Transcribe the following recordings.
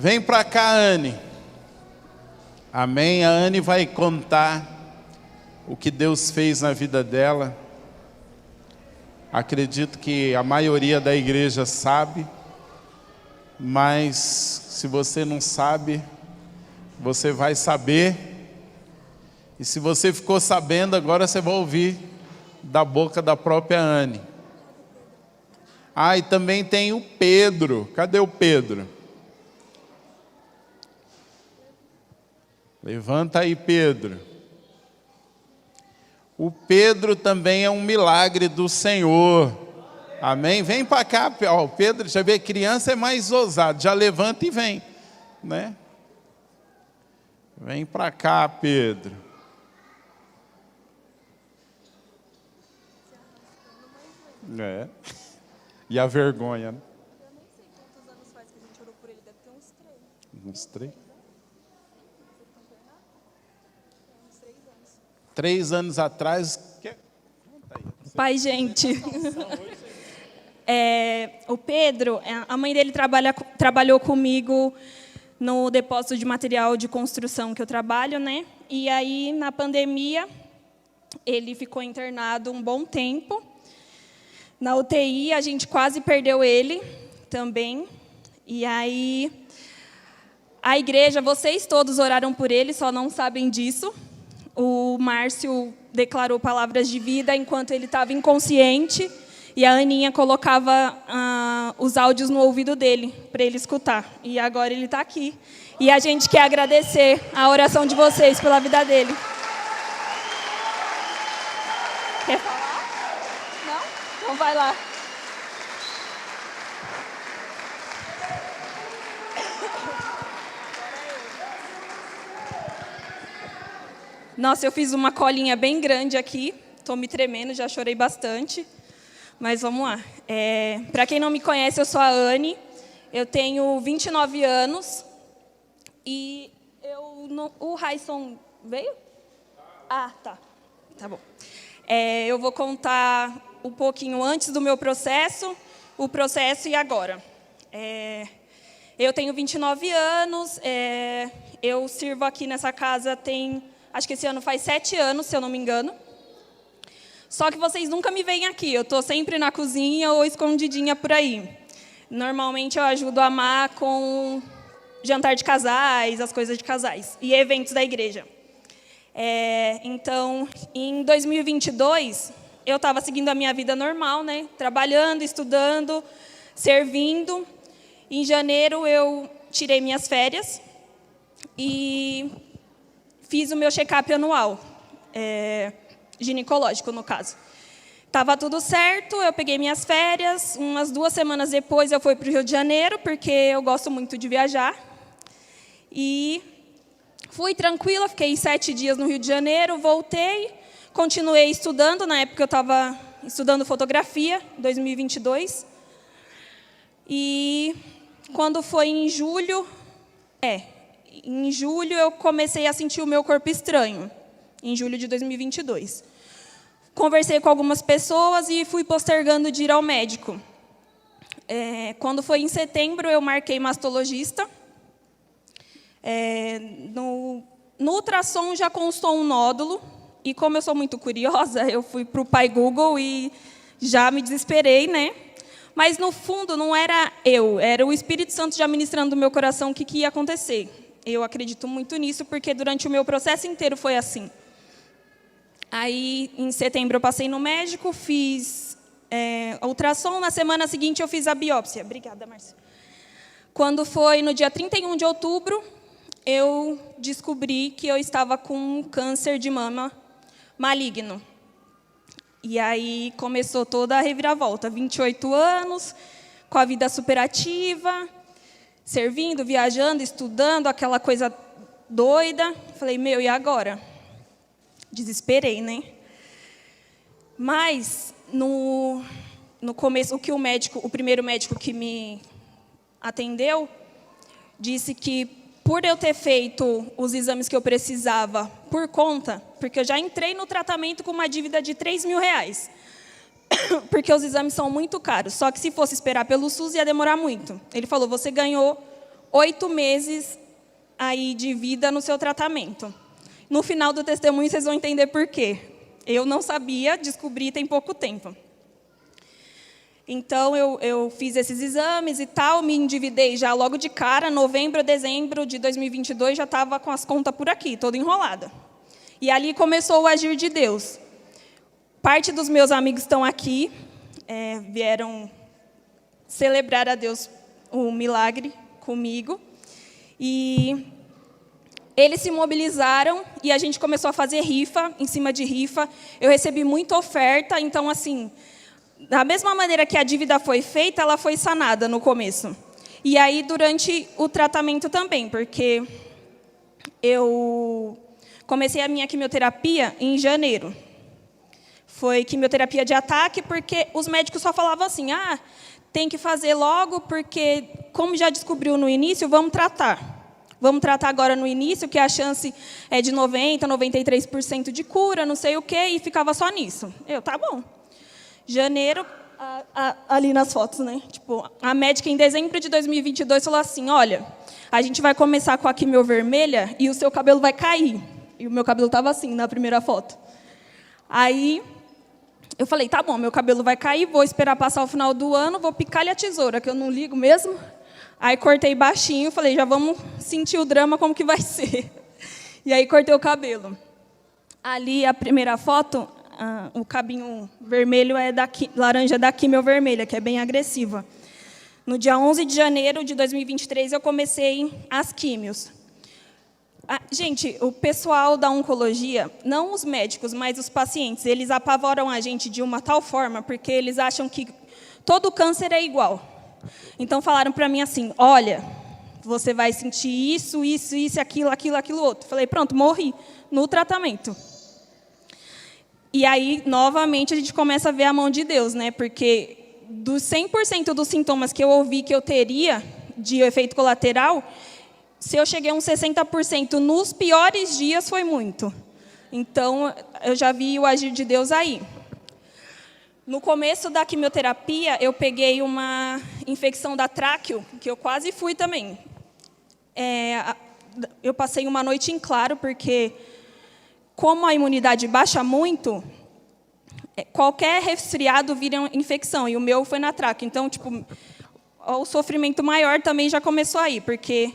Vem para cá, Anne. Amém? A Anne vai contar o que Deus fez na vida dela. Acredito que a maioria da igreja sabe, mas se você não sabe, você vai saber. E se você ficou sabendo, agora você vai ouvir da boca da própria Anne. Ah, e também tem o Pedro. Cadê o Pedro? Levanta aí, Pedro. O Pedro também é um milagre do Senhor. Amém? Vem para cá. Ó, o Pedro, já vê, criança é mais ousado. Já levanta e vem, né? Vem para cá, Pedro. É. E a vergonha, né? Eu nem sei quantos anos faz que a gente orou por ele. Deve ter uns 3. Uns 3? 3 anos atrás. Pai, gente. O Pedro, a mãe dele trabalhou comigo no depósito de material de construção que eu trabalho, né? E aí, na pandemia, ele ficou internado um bom tempo. Na UTI, a gente quase perdeu ele também. E aí, a igreja, vocês todos oraram por ele, só não sabem disso. O Márcio declarou palavras de vida enquanto ele estava inconsciente. E a Aninha colocava os áudios no ouvido dele, para ele escutar. E agora ele está aqui. E a gente quer agradecer a oração de vocês pela vida dele. Quer falar? Não? Então vai lá. Nossa, eu fiz uma colinha bem grande aqui. Estou me tremendo, já chorei bastante. Mas vamos lá. Para quem não me conhece, eu sou a Anne. Eu tenho 29 anos. E o Raison veio? Ah, tá. Tá bom. Eu vou contar um pouquinho antes do meu processo, o processo e agora. Eu tenho 29 anos. Eu sirvo aqui nessa casa acho que esse ano faz 7 anos, se eu não me engano. Só que vocês nunca me veem aqui. Eu estou sempre na cozinha ou escondidinha por aí. Normalmente eu ajudo a Má com jantar de casais, as coisas de casais e eventos da igreja. Então, em 2022, eu estava seguindo a minha vida normal, né? Trabalhando, estudando, servindo. Em janeiro, eu tirei minhas férias e fiz o meu check-up anual, ginecológico, no caso. Estava tudo certo, eu peguei minhas férias. Umas 2 semanas depois, eu fui para o Rio de Janeiro, porque eu gosto muito de viajar. E fui tranquila, fiquei 7 dias no Rio de Janeiro, voltei, continuei estudando. Na época, eu estava estudando fotografia, 2022. E quando foi em julho... Em julho, eu comecei a sentir o meu corpo estranho, em julho de 2022. Conversei com algumas pessoas e fui postergando de ir ao médico. Quando foi em setembro, eu marquei mastologista. No ultrassom já constou um nódulo, e como eu sou muito curiosa, eu fui para o pai Google e já me desesperei, né? Mas, no fundo, não era eu, era o Espírito Santo já ministrando no meu coração o que ia acontecer. Eu acredito muito nisso, porque durante o meu processo inteiro foi assim. Aí, em setembro, eu passei no médico, fiz ultrassom. Na semana seguinte, eu fiz a biópsia. Obrigada, Márcia. Quando foi no dia 31 de outubro, eu descobri que eu estava com um câncer de mama maligno. E aí começou toda a reviravolta. 28 anos, com a vida superativa, servindo, viajando, estudando, aquela coisa doida. Falei, e agora? Desesperei, né? Mas, no começo, o primeiro médico que me atendeu, disse que, por eu ter feito os exames que eu precisava por conta, porque eu já entrei no tratamento com uma dívida de R$3.000, porque os exames são muito caros, só que se fosse esperar pelo SUS ia demorar muito. Ele falou, você ganhou 8 meses aí de vida no seu tratamento. No final do testemunho, vocês vão entender por quê. Eu não sabia, descobri tem pouco tempo. Então, eu fiz esses exames e tal, me endividei já logo de cara, novembro, dezembro de 2022, já estava com as contas por aqui, toda enrolada. E ali começou o agir de Deus. Parte dos meus amigos estão aqui, vieram celebrar a Deus o milagre comigo. E eles se mobilizaram e a gente começou a fazer rifa, em cima de rifa. Eu recebi muita oferta, então, assim, da mesma maneira que a dívida foi feita, ela foi sanada no começo. E aí, durante o tratamento também, porque eu comecei a minha quimioterapia em janeiro. Foi quimioterapia de ataque, porque os médicos só falavam assim, tem que fazer logo, porque, como já descobriu no início, vamos tratar. Vamos tratar agora no início, que a chance é de 90%, 93% de cura, não sei o quê, e ficava só nisso. Tá bom. Janeiro, ali nas fotos, né? Tipo, a médica, em dezembro de 2022, falou assim, olha, a gente vai começar com a quimio vermelha e o seu cabelo vai cair. E o meu cabelo estava assim, na primeira foto. Aí, eu falei, tá bom, meu cabelo vai cair, vou esperar passar o final do ano, vou picar-lhe a tesoura, que eu não ligo mesmo. Aí, cortei baixinho, falei, já vamos sentir o drama, como que vai ser. E aí, cortei o cabelo. Ali, a primeira foto, o cabinho vermelho laranja da quimio vermelha, que é bem agressiva. No dia 11 de janeiro de 2023, eu comecei as químios. Gente, o pessoal da oncologia, não os médicos, mas os pacientes, eles apavoram a gente de uma tal forma, porque eles acham que todo câncer é igual. Então, falaram para mim assim, olha, você vai sentir isso, aquilo, outro. Falei, pronto, morri no tratamento. E aí, novamente, a gente começa a ver a mão de Deus, né? Porque dos 100% dos sintomas que eu ouvi que eu teria de efeito colateral, se eu cheguei a uns 60% nos piores dias, foi muito. Então, eu já vi o agir de Deus aí. No começo da quimioterapia, eu peguei uma infecção da tráqueo, que eu quase fui também. Eu passei uma noite em claro, porque, como a imunidade baixa muito, qualquer resfriado vira infecção, e o meu foi na tráqueo. Então, tipo, o sofrimento maior também já começou aí, porque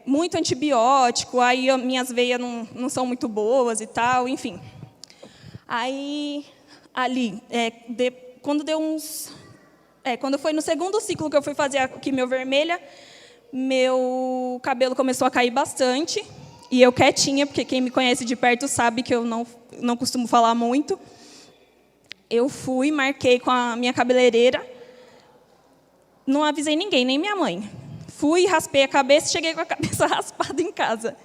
muito antibiótico, aí minhas veias não são muito boas e tal, enfim. Aí, ali, quando deu uns... quando foi no segundo ciclo que eu fui fazer a quimio vermelha, meu cabelo começou a cair bastante, e eu quietinha, porque quem me conhece de perto sabe que eu não costumo falar muito. Eu fui, marquei com a minha cabeleireira, não avisei ninguém, nem minha mãe. Fui, raspei a cabeça e cheguei com a cabeça raspada em casa.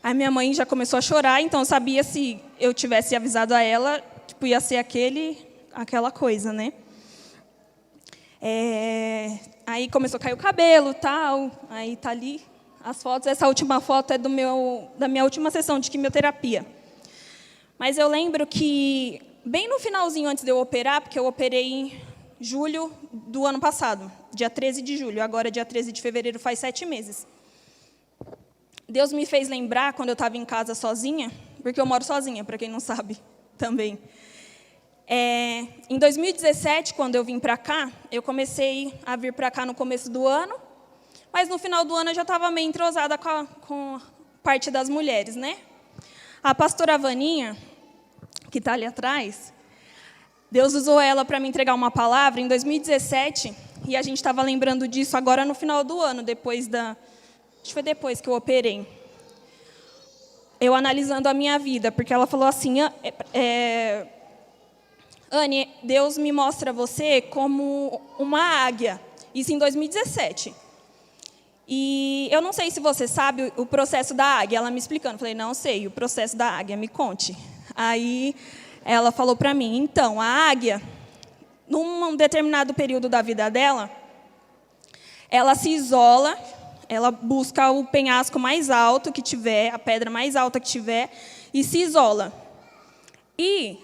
Aí minha mãe já começou a chorar, então eu sabia se eu tivesse avisado a ela, tipo, ia ser aquela coisa, né? Aí começou a cair o cabelo, tal, aí tá ali as fotos. Essa última foto é da minha última sessão de quimioterapia. Mas eu lembro que, bem no finalzinho antes de eu operar, porque eu operei em julho do ano passado, dia 13 de julho, agora dia 13 de fevereiro, faz 7 meses. Deus me fez lembrar, quando eu estava em casa sozinha, porque eu moro sozinha, para quem não sabe também. Em 2017, quando eu vim para cá, eu comecei a vir para cá no começo do ano, mas no final do ano eu já estava meio entrosada com a parte das mulheres, né? A pastora Vaninha, que está ali atrás, Deus usou ela para me entregar uma palavra em 2017, e a gente estava lembrando disso agora no final do ano, acho que foi depois que eu operei. Eu analisando a minha vida, porque ela falou assim, Anne, Deus me mostra você como uma águia, isso em 2017. E eu não sei se você sabe o processo da águia, ela me explicando, falei, não sei, o processo da águia, me conte. Aí ela falou para mim, então, a águia, num determinado período da vida dela, ela se isola, ela busca o penhasco mais alto que tiver, a pedra mais alta que tiver, e se isola. E,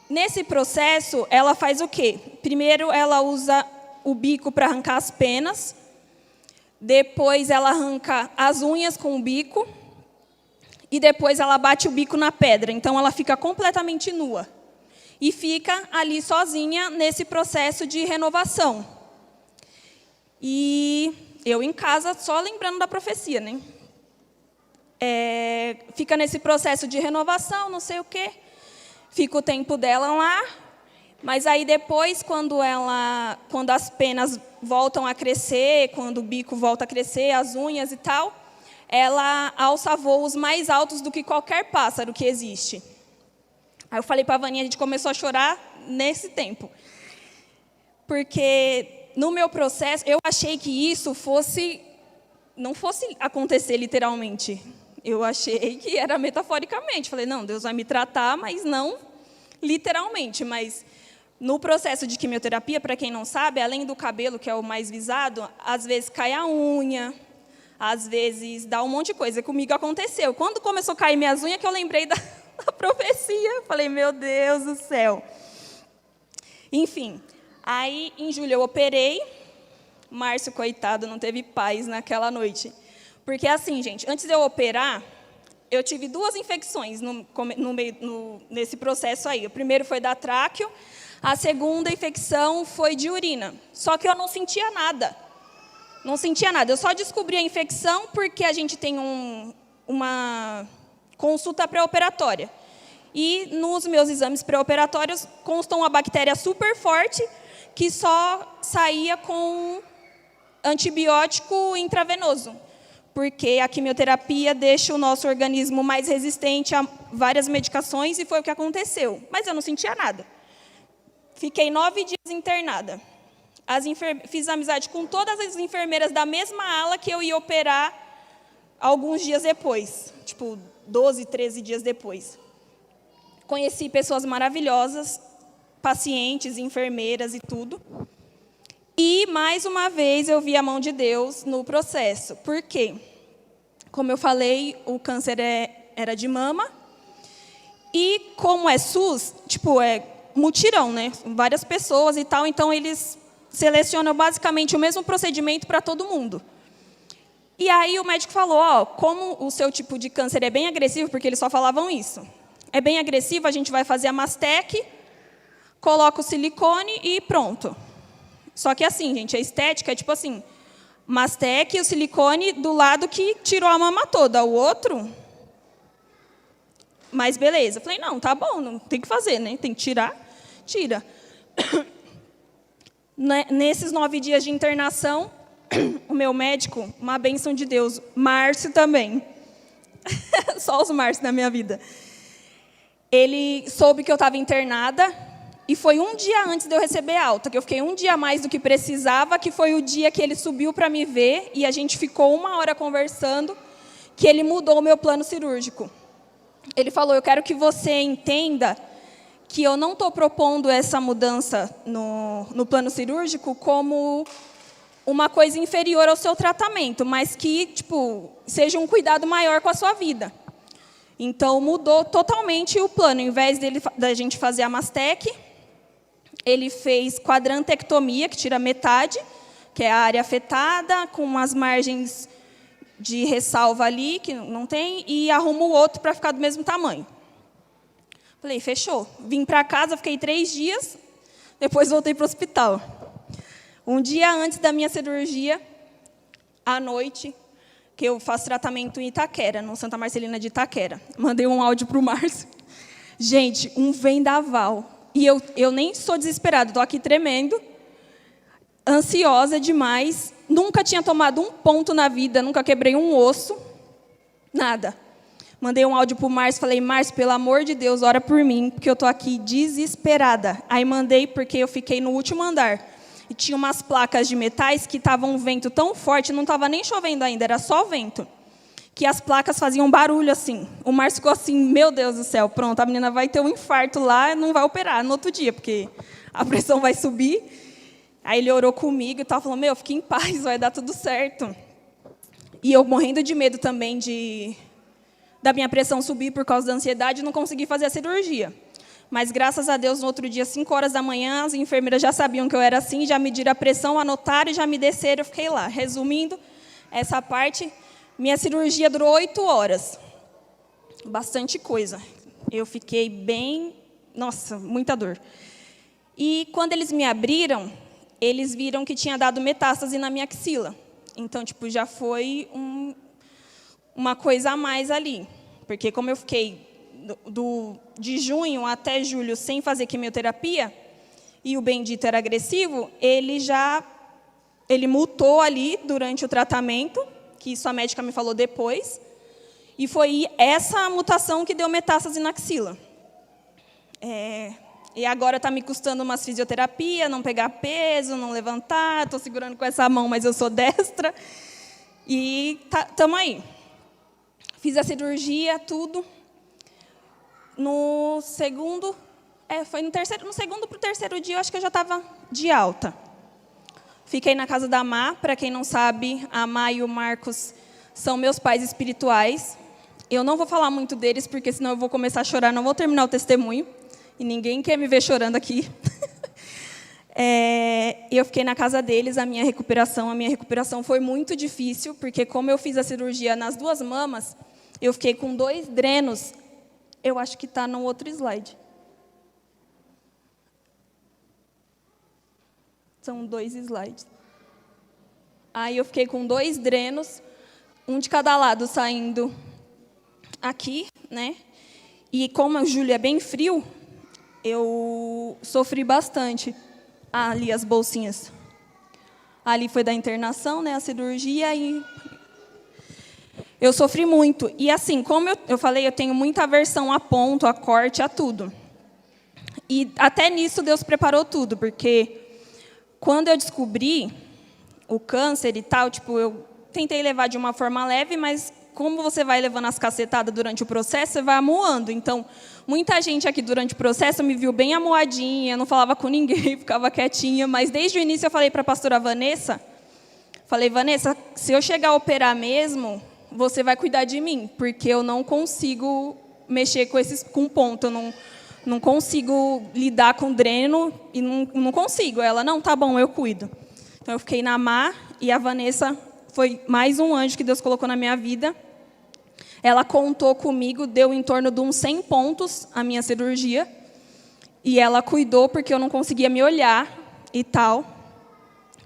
nesse processo, ela faz o quê? Primeiro, ela usa o bico para arrancar as penas, Depois ela arranca as unhas com o bico. E depois ela bate o bico na pedra. Então ela fica completamente nua. E fica ali sozinha nesse processo de renovação. E eu em casa só lembrando da profecia, né? Fica nesse processo de renovação, não sei o quê. Fica o tempo dela lá. Mas aí depois, quando as penas voltam a crescer, quando o bico volta a crescer, as unhas e tal, ela alça voos mais altos do que qualquer pássaro que existe. Aí eu falei para a Vaninha, a gente começou a chorar nesse tempo. Porque no meu processo, eu achei que isso não fosse acontecer literalmente. Eu achei que era metaforicamente. Falei, não, Deus vai me tratar, mas não literalmente. Mas no processo de quimioterapia, para quem não sabe, além do cabelo, que é o mais visado, às vezes cai a unha, às vezes dá um monte de coisa. Comigo aconteceu. Quando começou a cair minhas unhas, que eu lembrei da profecia. Eu falei, meu Deus do céu. Enfim, aí em julho eu operei. Márcio, coitado, não teve paz naquela noite. Porque assim, gente, antes de eu operar, eu tive 2 infecções nesse processo aí. O primeiro foi da tráqueo, a segunda infecção foi de urina. Só que eu não sentia nada. Não sentia nada. Eu só descobri a infecção porque a gente tem uma consulta pré-operatória. E nos meus exames pré-operatórios constou uma bactéria super forte que só saía com antibiótico intravenoso. Porque a quimioterapia deixa o nosso organismo mais resistente a várias medicações e foi o que aconteceu. Mas eu não sentia nada. Fiquei 9 dias internada. Fiz amizade com todas as enfermeiras da mesma ala que eu ia operar alguns dias depois. Tipo, 12, 13 dias depois. Conheci pessoas maravilhosas, pacientes, enfermeiras e tudo. E, mais uma vez, eu vi a mão de Deus no processo. Por quê? Como eu falei, o câncer era de mama. E, como é SUS, tipo, é mutirão, né? Várias pessoas e tal. Então, eles selecionam basicamente o mesmo procedimento para todo mundo. E aí, o médico falou, como o seu tipo de câncer é bem agressivo, porque eles só falavam isso. É bem agressivo, a gente vai fazer a mastec, coloca o silicone e pronto. Só que assim, gente, a estética é tipo assim, mastec e o silicone do lado que tirou a mama toda, o outro... Mas beleza. Eu falei, não, tá bom, não tem que fazer, né? Tem que tirar, tira. Nesses 9 dias de internação, o meu médico, uma bênção de Deus, Márcio também. Só os Márcios na minha vida. Ele soube que eu estava internada, e foi um dia antes de eu receber alta, que eu fiquei um dia a mais do que precisava, que foi o dia que ele subiu para me ver, e a gente ficou 1 hora conversando, que ele mudou o meu plano cirúrgico. Ele falou, eu quero que você entenda que eu não estou propondo essa mudança no plano cirúrgico como uma coisa inferior ao seu tratamento, mas que, tipo, seja um cuidado maior com a sua vida. Então, mudou totalmente o plano. Em vez da gente fazer a mastec, ele fez quadrantectomia, que tira metade, que é a área afetada, com as margens de ressalva ali, que não tem, e arruma o outro para ficar do mesmo tamanho. Falei, fechou. Vim para casa, fiquei 3 dias, depois voltei para o hospital. Um dia antes da minha cirurgia, à noite, que eu faço tratamento em Itaquera, no Santa Marcelina de Itaquera. Mandei um áudio para o Márcio. Gente, um vendaval. E eu nem sou desesperada, estou aqui tremendo, ansiosa demais. Nunca tinha tomado um ponto na vida, nunca quebrei um osso, nada. Mandei um áudio para o Márcio, falei, Márcio, pelo amor de Deus, ora por mim, porque eu estou aqui desesperada. Aí mandei porque eu fiquei no último andar. E tinha umas placas de metais que estavam um vento tão forte, não estava nem chovendo ainda, era só vento, que as placas faziam barulho assim. O Márcio ficou assim, meu Deus do céu, pronto, a menina vai ter um infarto lá, não vai operar no outro dia, porque a pressão vai subir. Aí ele orou comigo e tal, falou, fique em paz, vai dar tudo certo. E eu morrendo de medo também da minha pressão subir por causa da ansiedade, não consegui fazer a cirurgia. Mas, graças a Deus, no outro dia, 5 horas da manhã, as enfermeiras já sabiam que eu era assim, já mediram a pressão, anotaram e já me desceram, eu fiquei lá. Resumindo, essa parte, minha cirurgia durou 8 horas. Bastante coisa. Eu fiquei bem... Nossa, muita dor. E quando eles me abriram, eles viram que tinha dado metástase na minha axila. Então, tipo, já foi uma coisa a mais ali. Porque como eu fiquei de junho até julho sem fazer quimioterapia, e o bendito era agressivo, ele mutou ali durante o tratamento, que isso a médica me falou depois, e foi essa mutação que deu metástase na axila. E agora está me custando umas fisioterapia, não pegar peso, não levantar, estou segurando com essa mão, mas eu sou destra. E estamos aí. Fiz a cirurgia, tudo. No segundo para o terceiro dia, eu acho que eu já estava de alta. Fiquei na casa da Má. Para quem não sabe, a Má e o Marcos são meus pais espirituais. Eu não vou falar muito deles, porque senão eu vou começar a chorar, não vou terminar o testemunho. E ninguém quer me ver chorando aqui. Eu fiquei na casa deles, a minha recuperação foi muito difícil, porque como eu fiz a cirurgia nas 2 mamas, eu fiquei com 2 drenos. Eu acho que está no outro slide. São 2 slides. Aí eu fiquei com 2 drenos, um de cada lado saindo aqui, né? E como o julho é bem frio, eu sofri bastante. Ali as bolsinhas. Ali foi da internação, né, a cirurgia, e eu sofri muito. E assim, como eu falei, eu tenho muita aversão a ponto, a corte, a tudo. E até nisso Deus preparou tudo, porque quando eu descobri o câncer e tal, tipo, eu tentei levar de uma forma leve, mas como você vai levando as cacetadas durante o processo, você vai amuando. Então, muita gente aqui durante o processo me viu bem amuadinha, não falava com ninguém, ficava quietinha. Mas desde o início eu falei para a pastora Vanessa, Vanessa, se eu chegar a operar mesmo, você vai cuidar de mim, porque eu não consigo mexer com ponto, eu não consigo lidar com dreno, e não consigo. Ela, não, tá bom, eu cuido. Então, eu fiquei na Má, e a Vanessa foi mais um anjo que Deus colocou na minha vida. Ela contou comigo, deu em torno de uns 100 pontos a minha cirurgia. E ela cuidou porque eu não conseguia me olhar e tal.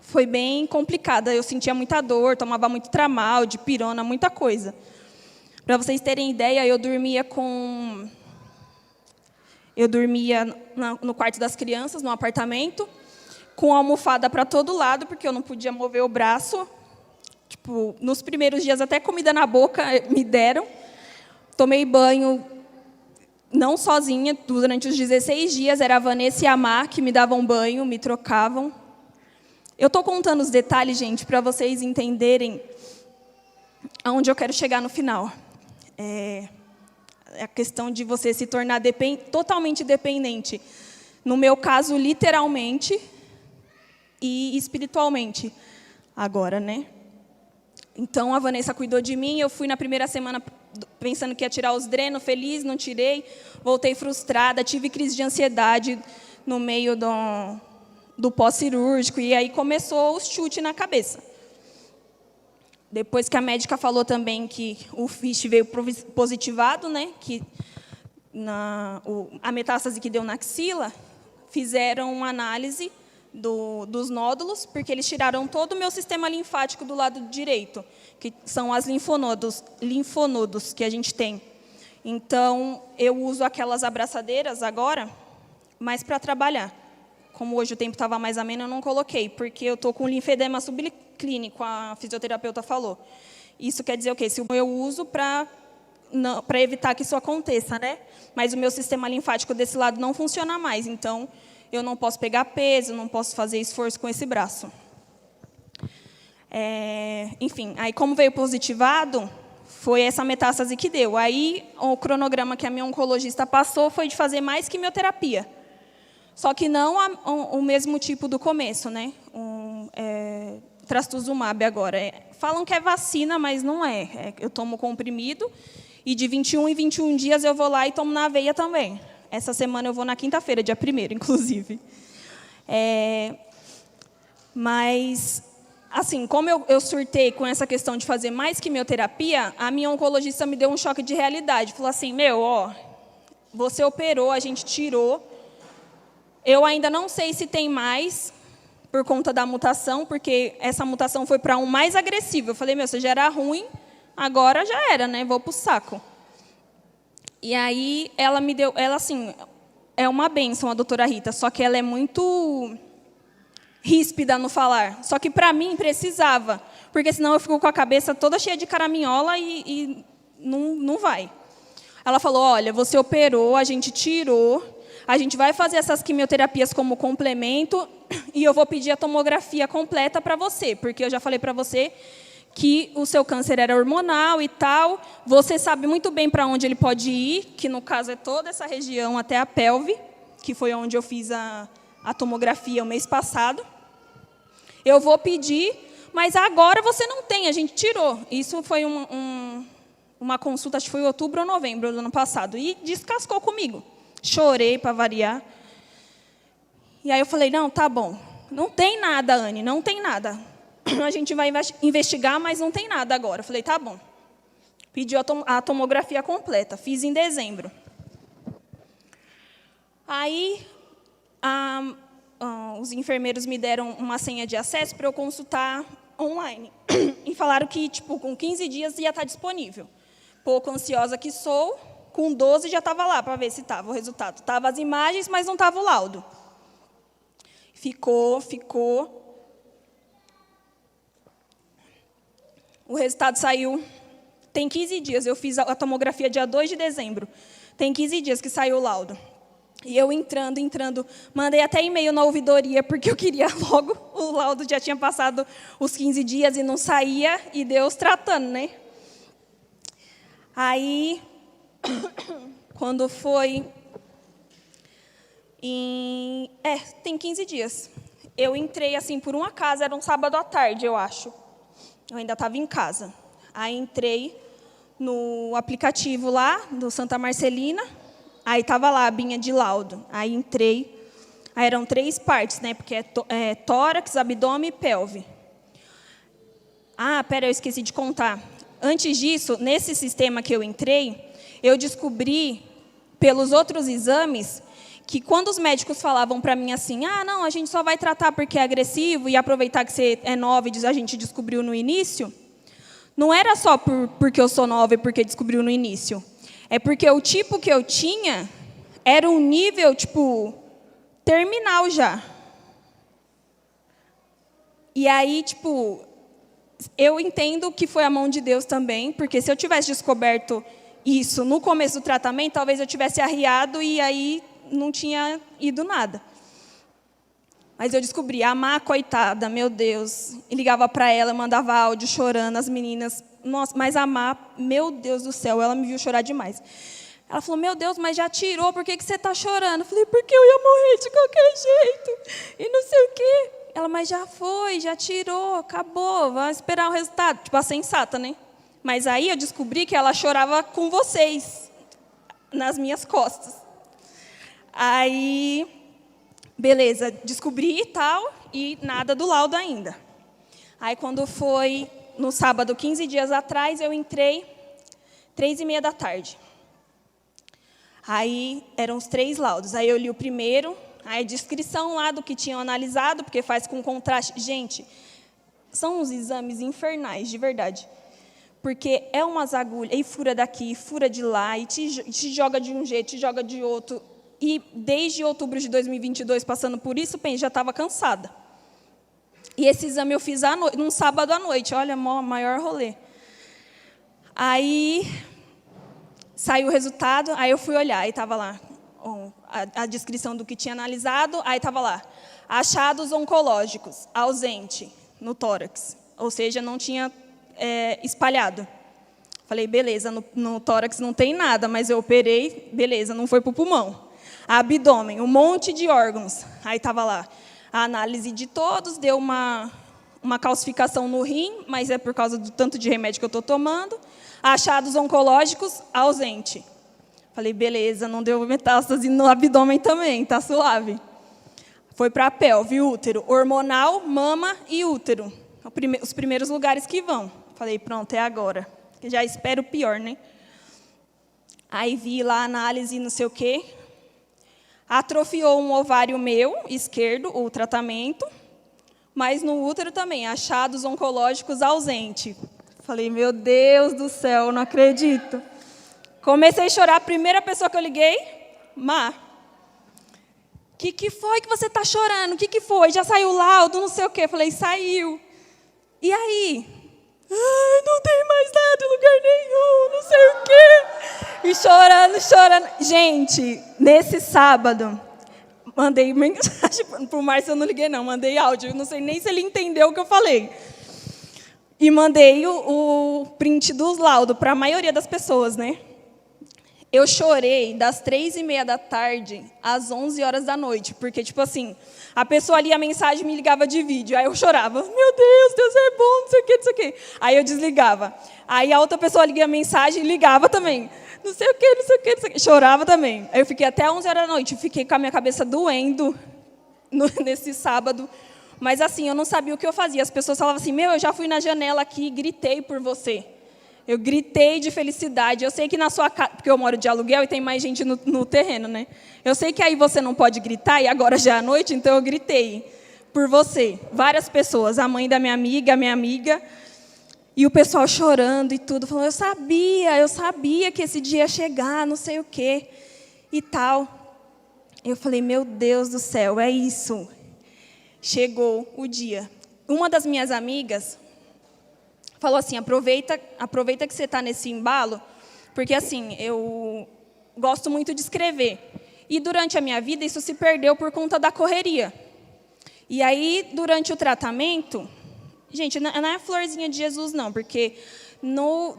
Foi bem complicada. Eu sentia muita dor, tomava muito tramal, dipirona, muita coisa. Para vocês terem ideia, eu dormia no quarto das crianças, no apartamento, com almofada para todo lado, porque eu não podia mover o braço. Tipo, nos primeiros dias, até comida na boca me deram. Tomei banho, não sozinha, durante os 16 dias. Era a Vanessa e a Má que me davam banho, me trocavam. Eu estou contando os detalhes, gente, para vocês entenderem aonde eu quero chegar no final. É a questão de você se tornar totalmente dependente. No meu caso, literalmente e espiritualmente. Agora, né? Então, a Vanessa cuidou de mim. Eu fui na primeira semana pensando que ia tirar os drenos, feliz, não tirei. Voltei frustrada, tive crise de ansiedade no meio do pós-cirúrgico. E aí começou o chute na cabeça. Depois que a médica falou também que o FISH veio positivado, né, que a metástase que deu na axila, fizeram uma análise dos nódulos, porque eles tiraram todo o meu sistema linfático do lado direito, que são as linfonodos que a gente tem. Então, eu uso aquelas abraçadeiras agora, mas para trabalhar. Como hoje o tempo estava mais ameno, eu não coloquei, porque eu estou com linfedema subclínico, a fisioterapeuta falou. Isso quer dizer o quê? Se eu uso para evitar que isso aconteça, né? Mas o meu sistema linfático desse lado não funciona mais, então eu não posso pegar peso, não posso fazer esforço com esse braço. Enfim, aí como veio positivado, foi essa metástase que deu. Aí o cronograma que a minha oncologista passou foi de fazer mais quimioterapia. Só que não o mesmo tipo do começo, né? Trastuzumab agora. Falam que é vacina, mas não é. Eu tomo comprimido e de 21 em 21 dias eu vou lá e tomo na veia também. Essa semana eu vou na quinta-feira, dia 1º, inclusive. Mas assim, como eu surtei com essa questão de fazer mais quimioterapia, a minha oncologista me deu um choque de realidade. Falou assim, você operou, a gente tirou. Eu ainda não sei se tem mais, por conta da mutação, porque essa mutação foi para um mais agressivo. Eu falei, você já era ruim, agora já era, né? Vou para o saco. E aí, ela me deu... Ela, assim, é uma bênção, a doutora Rita, só que ela é muito ríspida no falar. Só que, para mim, precisava, porque senão eu fico com a cabeça toda cheia de caraminhola e não vai. Ela falou, olha, você operou, a gente tirou, a gente vai fazer essas quimioterapias como complemento e eu vou pedir a tomografia completa para você, porque eu já falei para você que o seu câncer era hormonal e tal, você sabe muito bem para onde ele pode ir, que no caso é toda essa região até a pelve, que foi onde eu fiz a tomografia o mês passado. Eu vou pedir, mas agora você não tem, a gente tirou. Isso foi uma consulta, acho que foi em outubro ou novembro do ano passado, e descascou comigo. Chorei para variar. E aí eu falei, não, tá bom, não tem nada, Anne, não tem nada. A gente vai investigar, mas não tem nada agora. Eu falei, tá bom. Pedi a tomografia completa, fiz em dezembro. Aí, os enfermeiros me deram uma senha de acesso para eu consultar online. E falaram que, com 15 dias ia estar disponível. Pouco ansiosa que sou, com 12 já estava lá para ver se estava o resultado. Estava as imagens, mas não estava o laudo. Ficou. O resultado saiu, tem 15 dias. Eu fiz a tomografia dia 2 de dezembro. Tem 15 dias que saiu o laudo. E eu entrando, mandei até e-mail na ouvidoria, porque eu queria logo, o laudo já tinha passado os 15 dias e não saía, e Deus tratando, né? Aí, quando foi tem 15 dias. Eu entrei, assim, por um acaso, era um sábado à tarde, eu acho. Eu ainda estava em casa. Aí entrei no aplicativo lá, do Santa Marcelina. Aí estava lá a abinha de laudo. Aí entrei. Aí eram 3 partes, né? Porque é tórax, abdômen e pelve. Eu esqueci de contar. Antes disso, nesse sistema que eu entrei, eu descobri, pelos outros exames, que quando os médicos falavam para mim assim, não, a gente só vai tratar porque é agressivo e aproveitar que você é nova e a gente descobriu no início, não era só porque eu sou nova e porque descobriu no início. É porque o tipo que eu tinha era um nível, terminal já. E aí, eu entendo que foi a mão de Deus também, porque se eu tivesse descoberto isso no começo do tratamento, talvez eu tivesse arriado e aí não tinha ido nada. Mas eu descobri, a Má, coitada, meu Deus, e ligava para ela, mandava áudio chorando, as meninas, nossa, mas a Má, meu Deus do céu, ela me viu chorar demais. Ela falou, meu Deus, mas já tirou, por que você está chorando? Eu falei, porque eu ia morrer de qualquer jeito, e não sei o quê. Ela, mas já foi, já tirou, acabou, vai esperar o resultado. A sensata, né? Mas aí eu descobri que ela chorava com vocês, nas minhas costas. Aí, beleza, descobri e tal, e nada do laudo ainda. Aí, quando foi no sábado, 15 dias atrás, eu entrei 3h30 da tarde. Aí, eram os 3 laudos. Aí, eu li o primeiro, aí a descrição lá do que tinham analisado, porque faz com contraste. Gente, são uns exames infernais, de verdade. Porque é umas agulhas, e fura daqui, fura de lá, e te joga de um jeito, te joga de outro. E desde outubro de 2022, passando por isso, já estava cansada. E esse exame eu fiz num sábado à noite, olha, maior rolê. Aí, saiu o resultado, aí eu fui olhar, aí estava lá a descrição do que tinha analisado, aí estava lá, achados oncológicos, ausente no tórax, ou seja, não tinha espalhado. Falei, beleza, no tórax não tem nada, mas eu operei, beleza, não foi para o pulmão. Abdômen, um monte de órgãos. Aí estava lá, a análise de todos, deu uma calcificação no rim, mas é por causa do tanto de remédio que eu estou tomando. Achados oncológicos, ausente. Falei, beleza, não deu metástase no abdômen também, tá suave. Foi para a pelve, útero, hormonal, mama e útero. os primeiros lugares que vão. Falei, pronto, é agora. Eu já espero o pior, né? Aí vi lá a análise, não sei o quê. Atrofiou um ovário meu, esquerdo, o tratamento. Mas no útero também, achados oncológicos ausentes. Falei, meu Deus do céu, não acredito. Comecei a chorar, a primeira pessoa que eu liguei, Má. Que foi que você está chorando? O que foi? Já saiu o laudo, não sei o quê. Falei, saiu. E aí? Ai, não tem mais nada em lugar nenhum, não sei o quê. E chorando. Gente, nesse sábado, mandei mensagem para o Márcio, eu não liguei não, mandei áudio. Não sei nem se ele entendeu o que eu falei. E mandei o print dos laudos para a maioria das pessoas, né? Eu chorei das 3h30 da tarde às 11 horas da noite, porque, tipo assim, a pessoa lia a mensagem e me ligava de vídeo, aí eu chorava, meu Deus, Deus é bom, não sei o quê, não sei o quê. Aí eu desligava. Aí a outra pessoa lia a mensagem e ligava também, não sei o quê, não sei o quê, não sei o quê. Chorava também. Aí eu fiquei até 11 horas da noite, fiquei com a minha cabeça doendo nesse sábado, mas assim, eu não sabia o que eu fazia. As pessoas falavam assim, eu já fui na janela aqui e gritei por você. Eu gritei de felicidade. Eu sei que na sua casa, porque eu moro de aluguel e tem mais gente no terreno, né? Eu sei que aí você não pode gritar, e agora já é à noite, então eu gritei por você. Várias pessoas, a mãe da minha amiga, e o pessoal chorando e tudo, falando, eu sabia que esse dia ia chegar, não sei o quê, e tal. Eu falei, meu Deus do céu, é isso. Chegou o dia. Uma das minhas amigas falou assim, aproveita que você está nesse embalo, porque assim, eu gosto muito de escrever. E durante a minha vida, isso se perdeu por conta da correria. E aí, durante o tratamento, gente, não é florzinha de Jesus, não, porque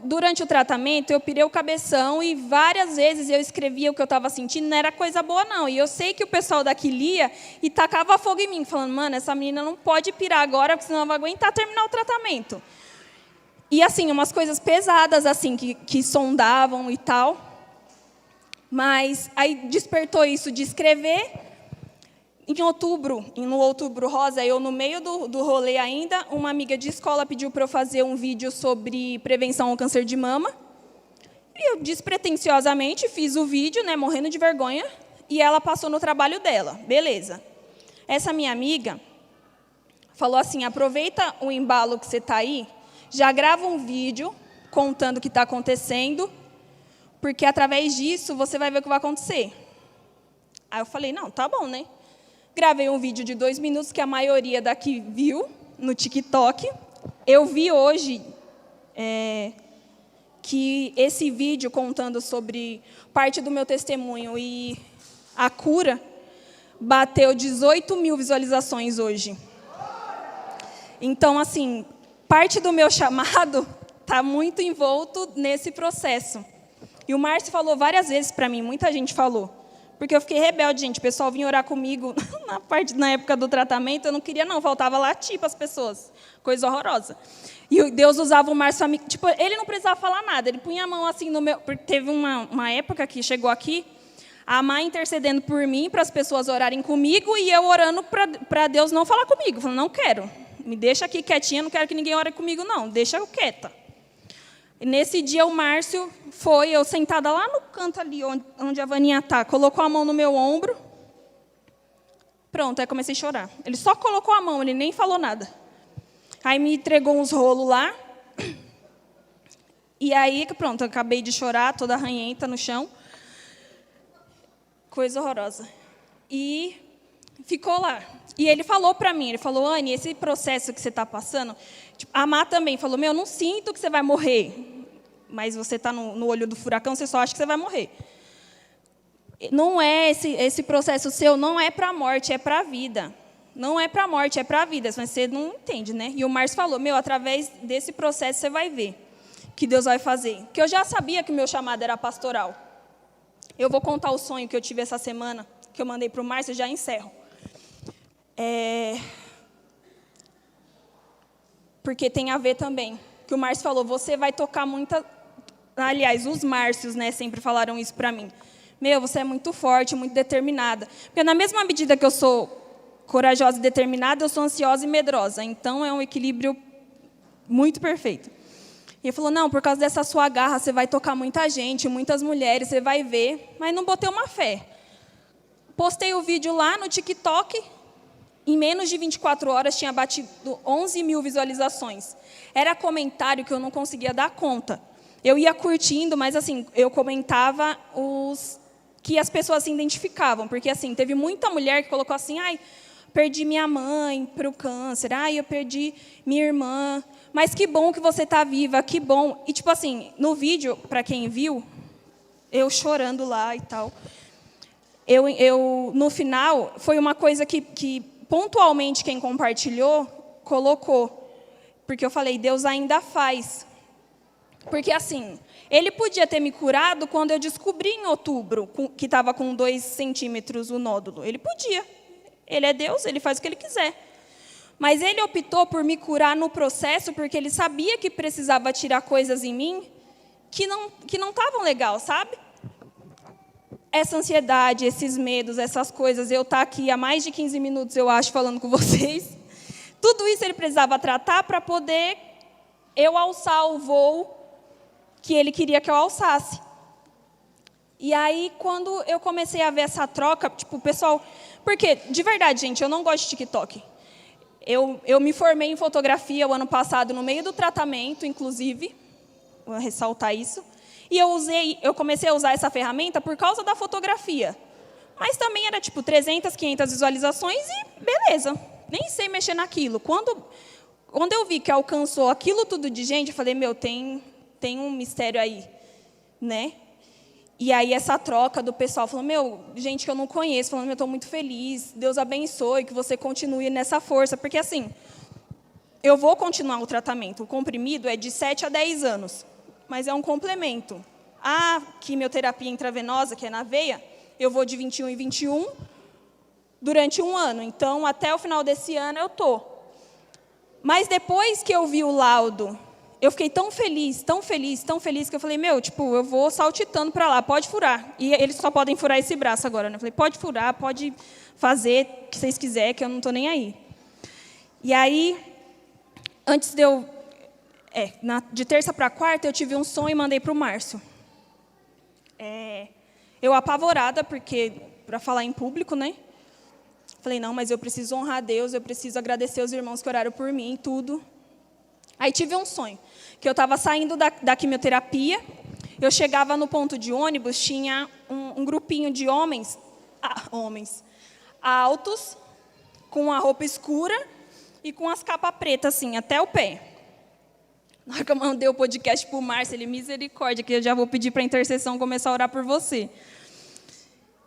durante o tratamento, eu pirei o cabeção e várias vezes eu escrevia o que eu estava sentindo, não era coisa boa, não. E eu sei que o pessoal daqui lia e tacava fogo em mim, falando, mano, essa menina não pode pirar agora, porque senão ela vai aguentar terminar o tratamento. E, assim, umas coisas pesadas, assim, que sondavam e tal. Mas aí despertou isso de escrever. No Outubro Rosa, eu no meio do rolê ainda, uma amiga de escola pediu para eu fazer um vídeo sobre prevenção ao câncer de mama. E eu, despretensiosamente, fiz o vídeo, né, morrendo de vergonha, e ela passou no trabalho dela. Beleza. Essa minha amiga falou assim, aproveita o embalo que você está aí, já grava um vídeo contando o que está acontecendo, porque através disso você vai ver o que vai acontecer. Aí eu falei, não, tá bom, né? Gravei um vídeo de 2 minutos, que a maioria daqui viu no TikTok. Eu vi hoje que esse vídeo contando sobre parte do meu testemunho e a cura bateu 18 mil visualizações hoje. Então, assim, parte do meu chamado está muito envolto nesse processo. E o Márcio falou várias vezes para mim, muita gente falou, porque eu fiquei rebelde, gente. O pessoal vinha orar comigo na época do tratamento, eu não queria, não, faltava latir para as pessoas, coisa horrorosa. E Deus usava o Márcio, tipo, ele não precisava falar nada, ele punha a mão assim no meu. Porque teve uma época que chegou aqui, a Má intercedendo por mim, para as pessoas orarem comigo, e eu orando para Deus não falar comigo, falando, não quero. Me deixa aqui quietinha, não quero que ninguém ore comigo, não. Deixa eu quieta. E nesse dia, o Márcio foi, eu sentada lá no canto ali, onde a Vaninha está, colocou a mão no meu ombro. Pronto, aí comecei a chorar. Ele só colocou a mão, ele nem falou nada. Aí me entregou uns rolos lá. E aí, pronto, eu acabei de chorar, toda arranhenta no chão. Coisa horrorosa. E ficou lá. E ele falou para mim, ele falou, Anne, esse processo que você está passando, tipo, a Má também falou, eu não sinto que você vai morrer, mas você está no olho do furacão, você só acha que você vai morrer. Não é esse processo seu, não é para a morte, é para a vida. Não é para a morte, é para a vida, mas você não entende, né? E o Márcio falou, através desse processo você vai ver que Deus vai fazer. Porque eu já sabia que o meu chamado era pastoral. Eu vou contar o sonho que eu tive essa semana, que eu mandei para o Márcio, e já encerro. Porque tem a ver também, que o Márcio falou, você vai tocar muita... Aliás, os Márcios, né, sempre falaram isso para mim. Você é muito forte, muito determinada. Porque na mesma medida que eu sou corajosa e determinada, eu sou ansiosa e medrosa. Então, é um equilíbrio muito perfeito. E ele falou, não, por causa dessa sua garra, você vai tocar muita gente, muitas mulheres, você vai ver. Mas não botei uma fé. Postei o vídeo lá no TikTok, em menos de 24 horas tinha batido 11 mil visualizações. Era comentário que eu não conseguia dar conta. Eu ia curtindo, mas assim, eu comentava os que as pessoas se identificavam. Porque assim, teve muita mulher que colocou assim, ai, perdi minha mãe para o câncer, ai, eu perdi minha irmã, mas que bom que você está viva, que bom. E tipo assim, no vídeo, para quem viu, eu chorando lá e tal, no final, foi uma coisa que pontualmente quem compartilhou, colocou. Porque eu falei, Deus ainda faz. Porque assim, Ele podia ter me curado quando eu descobri em outubro que estava com 2 centímetros o nódulo. Ele podia. Ele é Deus, Ele faz o que Ele quiser. Mas Ele optou por me curar no processo, porque Ele sabia que precisava tirar coisas em mim que não estavam legal, sabe? Essa ansiedade, esses medos, essas coisas, eu estar aqui há mais de 15 minutos, eu acho, falando com vocês. Tudo isso Ele precisava tratar para poder eu alçar o voo que Ele queria que eu alçasse. E aí, quando eu comecei a ver essa troca, tipo, o pessoal... Porque, de verdade, gente, eu não gosto de TikTok. Eu me formei em fotografia o ano passado, no meio do tratamento, inclusive, vou ressaltar isso. E eu comecei a usar essa ferramenta por causa da fotografia. Mas também era tipo 300, 500 visualizações e beleza, nem sei mexer naquilo. Quando eu vi que alcançou aquilo tudo de gente, eu falei, meu, tem um mistério aí, né? E aí essa troca do pessoal, falou, meu, gente que eu não conheço, falando, eu estou muito feliz, Deus abençoe, que você continue nessa força. Porque assim, eu vou continuar o tratamento, o comprimido é de 7 a 10 anos. Mas é um complemento. A quimioterapia intravenosa, que é na veia, eu vou de 21 em 21 durante 1 ano. Então, até o final desse ano eu estou. Mas depois que eu vi o laudo, eu fiquei tão feliz, que eu falei, meu, tipo, eu vou saltitando para lá, pode furar. E eles só podem furar esse braço agora, né? Eu falei, pode furar, pode fazer o que vocês quiserem, que eu não estou nem aí. E aí, antes de eu... de terça para quarta, eu tive um sonho e mandei para o Márcio. Eu apavorada, porque, para falar em público, né? Falei, não, mas eu preciso honrar a Deus, eu preciso agradecer os irmãos que oraram por mim, tudo. Aí tive um sonho, que eu estava saindo da quimioterapia, eu chegava no ponto de ônibus, tinha um grupinho de homens altos, com a roupa escura e com as capas pretas, assim, até o pé. Na hora que eu mandei o podcast para o Márcio, ele, misericórdia, que eu já vou pedir para a intercessão começar a orar por você.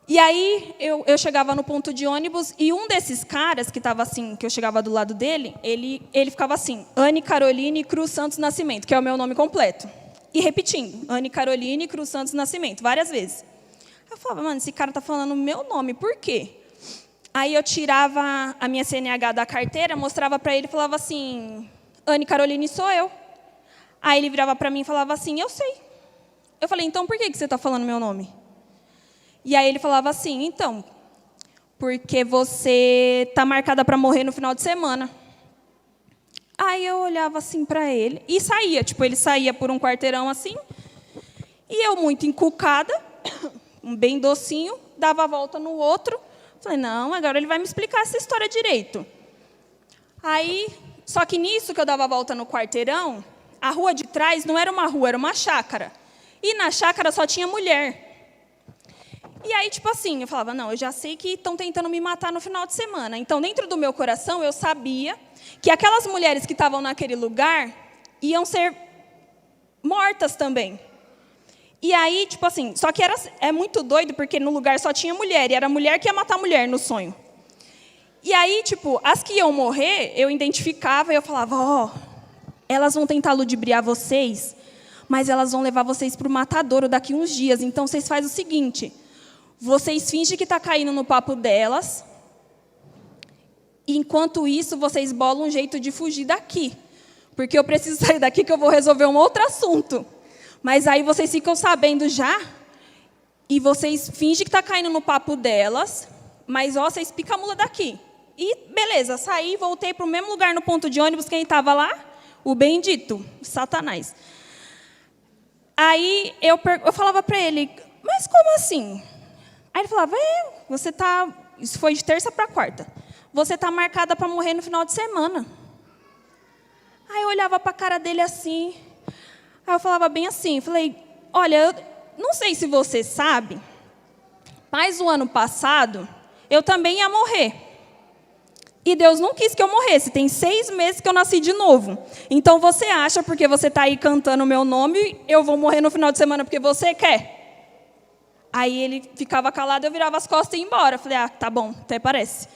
E aí, eu chegava no ponto de ônibus, e um desses caras, que estava assim, que eu chegava do lado dele, ele ficava assim, Anne Caroline Cruz Santos Nascimento, que é o meu nome completo. E repetindo, Anne Caroline Cruz Santos Nascimento, várias vezes. Eu falava, mano, esse cara está falando o meu nome, por quê? Aí eu tirava a minha CNH da carteira, mostrava para ele e falava assim, Anne Caroline sou eu. Aí ele virava para mim e falava assim, eu sei. Eu falei, então por que você está falando meu nome? E aí ele falava assim, então, porque você está marcada para morrer no final de semana. Aí eu olhava assim para ele e saía, tipo, ele saía por um quarteirão assim, e eu muito encucada, bem docinho, dava a volta no outro. Falei, não, agora ele vai me explicar essa história direito. Aí, só que nisso que eu dava a volta no quarteirão, a rua de trás não era uma rua, era uma chácara. E na chácara só tinha mulher. E aí, tipo assim, eu falava, não, eu já sei que estão tentando me matar no final de semana. Então, dentro do meu coração, eu sabia que aquelas mulheres que estavam naquele lugar iam ser mortas também. E aí, tipo assim, só que é muito doido, porque no lugar só tinha mulher, e era a mulher que ia matar a mulher no sonho. E aí, tipo, as que iam morrer, eu identificava e eu falava, elas vão tentar ludibriar vocês, mas elas vão levar vocês para o matadouro daqui uns dias. Então, vocês fazem o seguinte, vocês fingem que está caindo no papo delas, e enquanto isso, vocês bolam um jeito de fugir daqui. Porque eu preciso sair daqui, que eu vou resolver um outro assunto. Mas aí vocês ficam sabendo já, e vocês fingem que está caindo no papo delas, mas, vocês picam a mula daqui. E, beleza, saí, voltei para o mesmo lugar no ponto de ônibus, quem estava lá? o bendito, Satanás. Aí eu falava para ele, mas como assim? Aí ele falava, você tá, isso foi de terça para quarta, você tá marcada para morrer no final de semana. Aí eu olhava para a cara dele assim, aí eu falava bem assim, falei, olha, eu não sei se você sabe, mas o ano passado eu também ia morrer. E Deus não quis que eu morresse. Tem 6 meses que eu nasci de novo. Então você acha, porque você está aí cantando o meu nome, eu vou morrer no final de semana porque você quer? Aí ele ficava calado, eu virava as costas e ia embora. Falei, tá bom, até parece.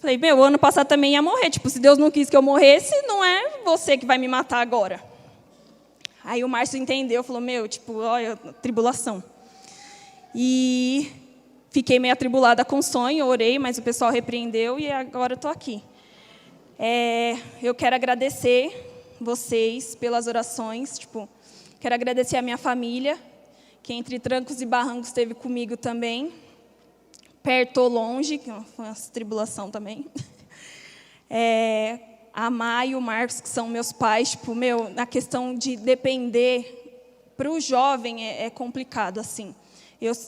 Falei, o ano passado também ia morrer. Tipo, se Deus não quis que eu morresse, não é você que vai me matar agora. Aí o Márcio entendeu, falou, olha, tribulação. E fiquei meio atribulada com o sonho, orei, mas o pessoal repreendeu e agora eu estou aqui. Eu quero agradecer vocês pelas orações, quero agradecer a minha família, que entre trancos e barrancos esteve comigo também, perto ou longe, que foi uma tribulação também. A Má e o Marcos, que são meus pais, na questão de depender, para o jovem é complicado, assim.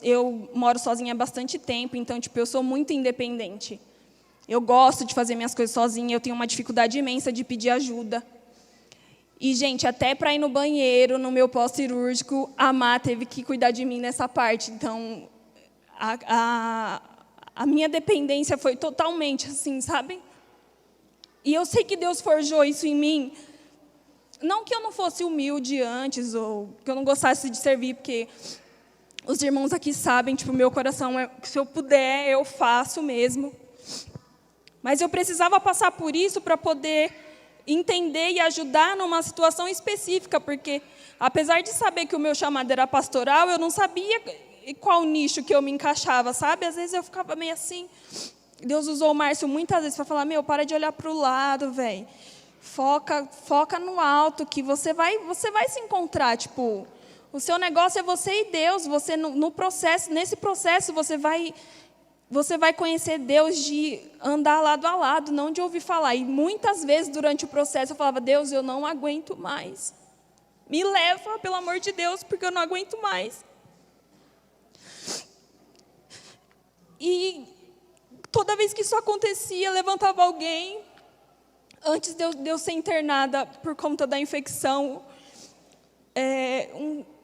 Eu moro sozinha há bastante tempo, então, eu sou muito independente. Eu gosto de fazer minhas coisas sozinha, eu tenho uma dificuldade imensa de pedir ajuda. E, gente, até para ir no banheiro, no meu pós-cirúrgico, a Má teve que cuidar de mim nessa parte. Então, a minha dependência foi totalmente assim, sabe? E eu sei que Deus forjou isso em mim. Não que eu não fosse humilde antes, ou que eu não gostasse de servir, porque os irmãos aqui sabem, meu coração se eu puder, eu faço mesmo. Mas eu precisava passar por isso para poder entender e ajudar numa situação específica, porque, apesar de saber que o meu chamado era pastoral, eu não sabia qual nicho que eu me encaixava, sabe? Às vezes eu ficava meio assim. Deus usou o Márcio muitas vezes para falar, para de olhar para o lado, velho. Foca no alto, que você vai se encontrar, o seu negócio é você e Deus. Você nesse processo você vai conhecer Deus de andar lado a lado, não de ouvir falar. E muitas vezes durante o processo eu falava, Deus, eu não aguento mais. Me leva, pelo amor de Deus, porque eu não aguento mais. E toda vez que isso acontecia, levantava alguém. Antes de eu ser internada por conta da infecção,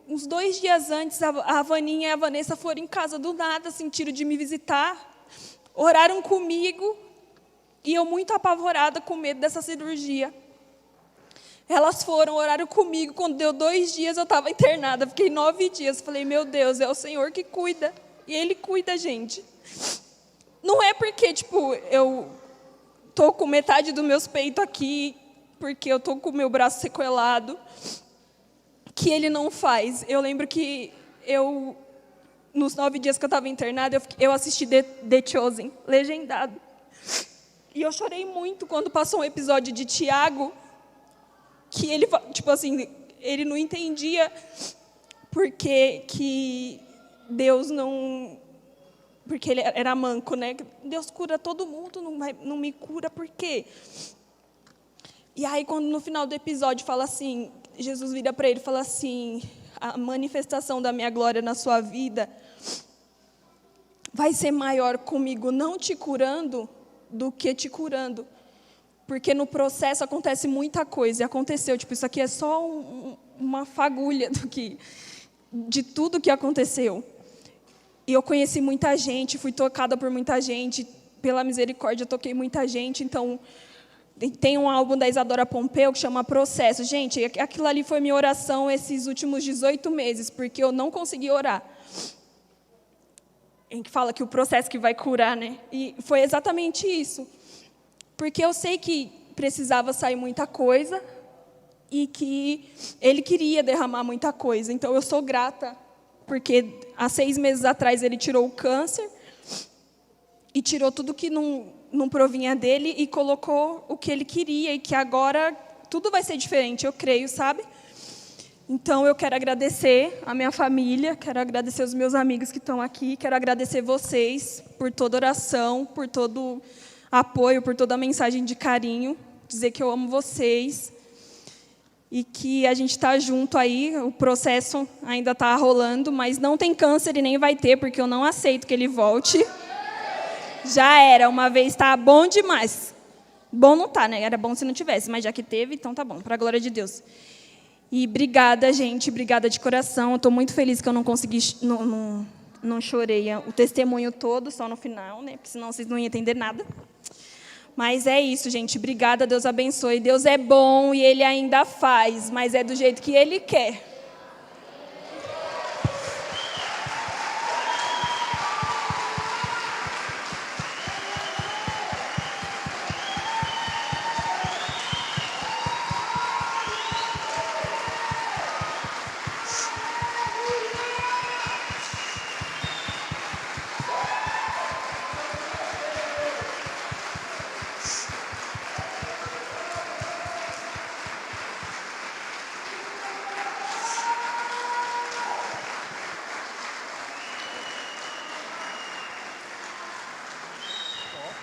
uns 2 dias antes, a Vaninha e a Vanessa foram em casa do nada, sentiram de me visitar, oraram comigo, e eu muito apavorada, com medo dessa cirurgia. Elas foram, oraram comigo, quando deu 2 dias eu estava internada, fiquei 9 dias, falei, meu Deus, é o Senhor que cuida, e Ele cuida, gente. Não é porque, eu estou com metade dos meus peitos aqui, porque eu estou com o meu braço sequelado, que Ele não faz. Eu lembro que nos 9 dias que eu estava internada, eu assisti The Chosen, legendado. E eu chorei muito quando passou um episódio de Tiago, que ele, ele não entendia porque que Deus não... Porque ele era manco, né? Deus cura todo mundo, não me cura, por quê? E aí, quando no final do episódio fala assim, Jesus vira para ele e fala assim, a manifestação da minha glória na sua vida vai ser maior comigo não te curando do que te curando. Porque no processo acontece muita coisa, e aconteceu, isso aqui é só uma fagulha de tudo que aconteceu. E eu conheci muita gente, fui tocada por muita gente, pela misericórdia eu toquei muita gente. Então, tem um álbum da Isadora Pompeu que chama Processo. Gente, aquilo ali foi minha oração esses últimos 18 meses, porque eu não consegui orar. Em que fala que o processo que vai curar, né? E foi exatamente isso. Porque eu sei que precisava sair muita coisa e que Ele queria derramar muita coisa. Então, eu sou grata, porque há 6 meses atrás Ele tirou o câncer e tirou tudo que não provinha dele e colocou o que Ele queria, e que agora tudo vai ser diferente, eu creio, sabe? Então, eu quero agradecer a minha família, quero agradecer os meus amigos que estão aqui, quero agradecer vocês por toda oração, por todo apoio, por toda a mensagem de carinho, dizer que eu amo vocês e que a gente está junto aí, o processo ainda está rolando, mas não tem câncer e nem vai ter, porque eu não aceito que ele volte. Já era, uma vez está bom demais. Bom não tá, né? Era bom se não tivesse, mas já que teve, então tá bom, para a glória de Deus. E obrigada, gente, obrigada de coração. Eu estou muito feliz que eu não consegui, não chorei o testemunho todo, só no final, né? Porque senão vocês não iam entender nada. Mas é isso, gente. Obrigada, Deus abençoe. Deus é bom e Ele ainda faz, mas é do jeito que Ele quer.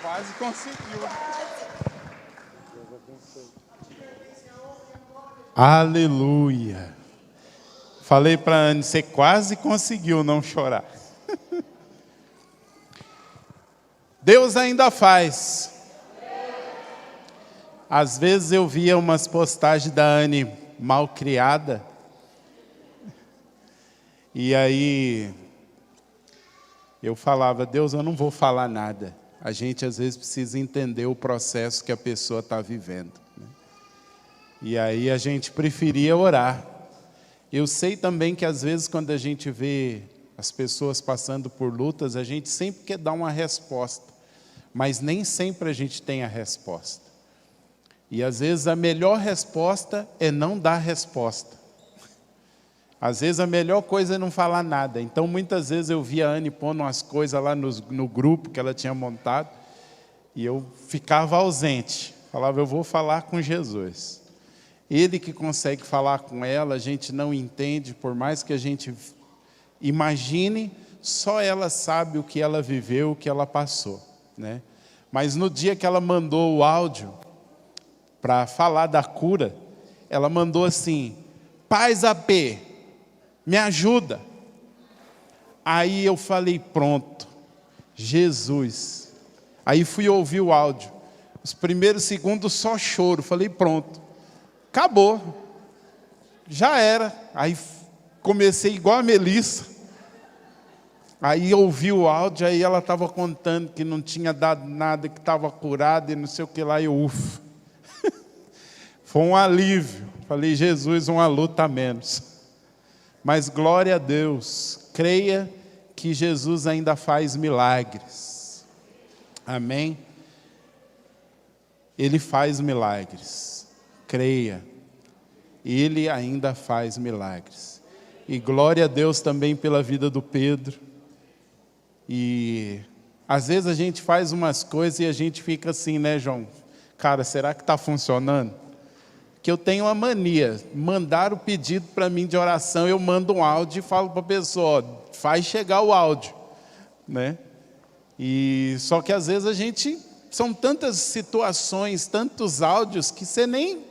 Quase conseguiu. Aleluia. Falei para a Anne, você quase conseguiu não chorar. Deus ainda faz. Às vezes eu via umas postagens da Anne mal criada. E aí eu falava, Deus, eu não vou falar nada. A gente às vezes precisa entender o processo que a pessoa está vivendo, né? E aí a gente preferia orar. Eu sei também que às vezes quando a gente vê as pessoas passando por lutas, a gente sempre quer dar uma resposta, mas nem sempre a gente tem a resposta. E às vezes a melhor resposta é não dar resposta. Às vezes a melhor coisa é não falar nada. Então muitas vezes eu via a Anne pondo umas coisas lá no grupo que ela tinha montado, e eu ficava ausente. Falava, eu vou falar com Jesus. Ele que consegue falar com ela, a gente não entende, por mais que a gente imagine, só ela sabe o que ela viveu, o que ela passou, né? Mas no dia que ela mandou o áudio para falar da cura, ela mandou assim, Paz AP, me ajuda. Aí eu falei, pronto, Jesus. Aí fui ouvir o áudio. Os primeiros segundos só choro. Falei, pronto, acabou. Já era. Aí comecei igual a Melissa. Aí ouvi o áudio, aí ela estava contando que não tinha dado nada, que estava curada e não sei o que lá. E eu, ufa. Foi um alívio. Falei, Jesus, uma luta a menos. Mas glória a Deus, creia que Jesus ainda faz milagres. Amém? Ele faz milagres. Creia. Ele ainda faz milagres. E glória a Deus também pela vida do Pedro. E às vezes a gente faz umas coisas e a gente fica assim, né, João? Cara, será que está funcionando? Que eu tenho uma mania, mandar o pedido para mim de oração, eu mando um áudio e falo para a pessoa, ó, faz chegar o áudio, né? E só que às vezes a gente, são tantas situações, tantos áudios, que você nem...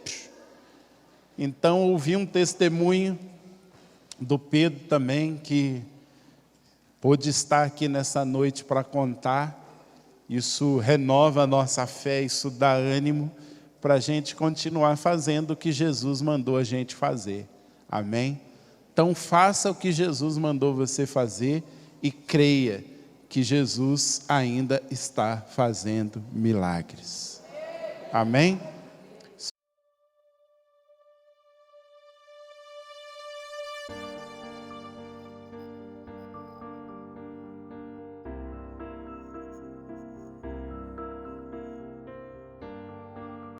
Então ouvi um testemunho do Pedro também, que pôde estar aqui nessa noite para contar. Isso renova a nossa fé, isso dá ânimo, para a gente continuar fazendo o que Jesus mandou a gente fazer. Amém? Então faça o que Jesus mandou você fazer e creia que Jesus ainda está fazendo milagres. Amém?